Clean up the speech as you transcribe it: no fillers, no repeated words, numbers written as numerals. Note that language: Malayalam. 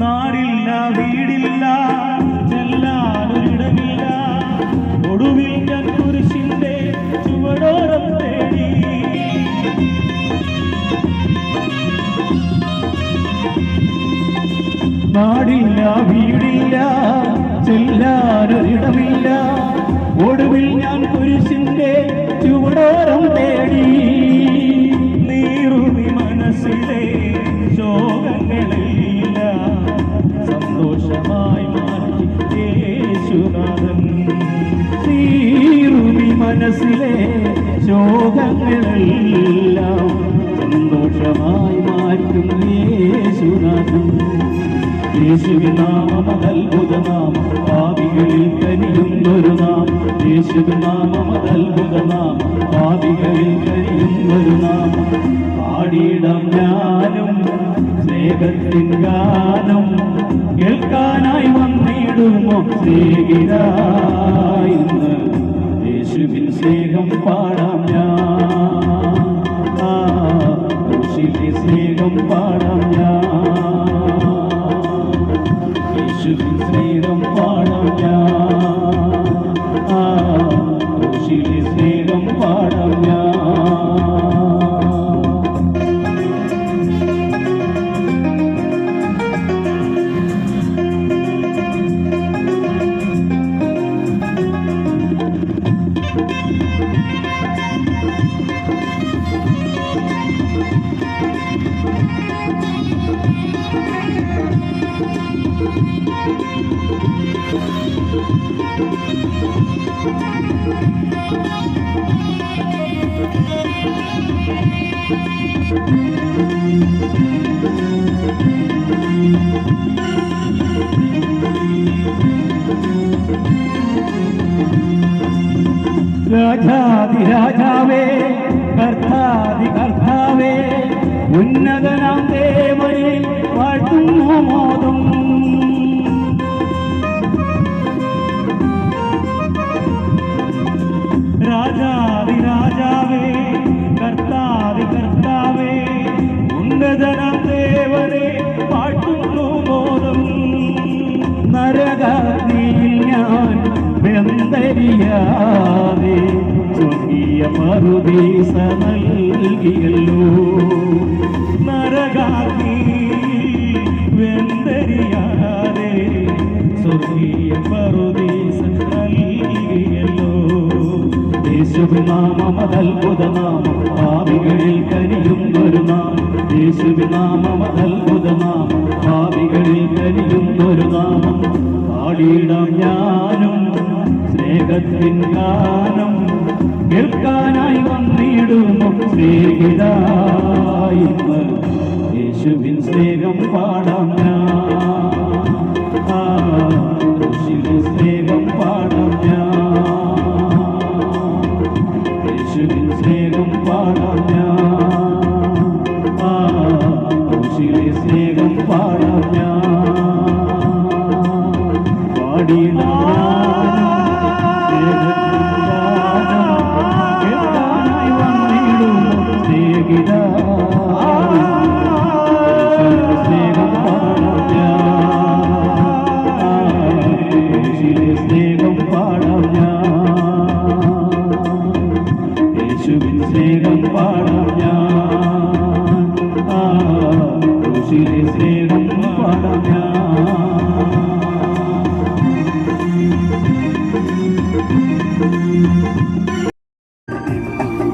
നാടില്ല വീടില്ല ചെല്ലാനൊരിടമില്ല ഒടുവിൽ ഞാൻ കുരിശിന്റെ ചുവടോരം തേടി നാടില്ല വീടില്ല ചെല്ലാനൊരിടമില്ല ഒടുവിൽ ഞാൻ കുരിശിന്റെ ചുവടോരം തേടി നീറുമി മനസ്സിലെ ശോകങ്ങളെയില്ല സന്തോഷമായി മാറ്റി യേശുനാഥൻ നീറുമി മനസ്സിലെ ശോകങ്ങളെല്ലാം സന്തോഷമായി മാറ്റും യേശുനാഥൻ യേശുവിൻ നാമം അത്ഭുത നാമം പാപികളിൽ കനിയുന്നൊരു നാമം യേശുവിൻ നാമം അത്ഭുത നാമം പാപികളിൽ കനിയുന്നൊരു നാമം പാടിയിടാം ഞാനും സ്നേഹത്തിൻ ഗാനം കേൾക്കാനായി വന്നിടുമോ സ്നേഹിതരായി ഇന്ന് യേശുവിൻ സ്നേഹം പാടാം ഞാൻ യേശുവിൻ സ്നേഹം പാടാം ഞാൻ യേശുവിൻ സ്നേഹം പാടാം ഞാൻ യേശുവിൻ സ്നേഹം പാടാം ഞാൻ രാജാതിരാജാവേ കർത്താതി കർത്താവേ ഉന്നതനാം ദേവനെ വാഴ്ത്തുന്നു മോദം രാജാതിരാജാവേ കർത്താതി കർത്താവേ ഉന്നതനാം ദേവനെ വാഴ്ത്തുന്നു മോദം നരകാഗ്നിയിൽ ഞാൻ വെന്തരിയാതെ സ്വർഗീയ പറുദീസ നൽകിയല്ലോ നരകാഗ്നിയിൽ വെന്തരിയാതെ സ്വർഗീയ പറുദീസ നൽകിയല്ലോ യേശുവിൻ നാമം അത്ഭുത നാമം പാപികളിൽ കനിയുന്നൊരു നാമം യേശുവിൻ നാമം അത്ഭുത നാമം പാപികളിൽ കനിയുന്നൊരു നാമം പാടിയിടാം ഞാനും സ്നേഹത്തിൻ ഗാനം കേൾക്കാനായി വന്നിടുമോ സ്നേഹിതരായി ഇന്ന് യേശുവിൻ സ്നേഹം പാടാം ഞാൻ യേശുവിൻ സ്നേഹം പാടാം ഞാൻ യേശുവിൻ സ്നേഹം പാടാം ഞാൻ യേശുവിൻ സ്നേഹം പാടാം ഞാൻ പാടിയിടാം സ്നേഹം പാടാം യേശുവിൻ സ്നേഹം പാടാം ഞാൻ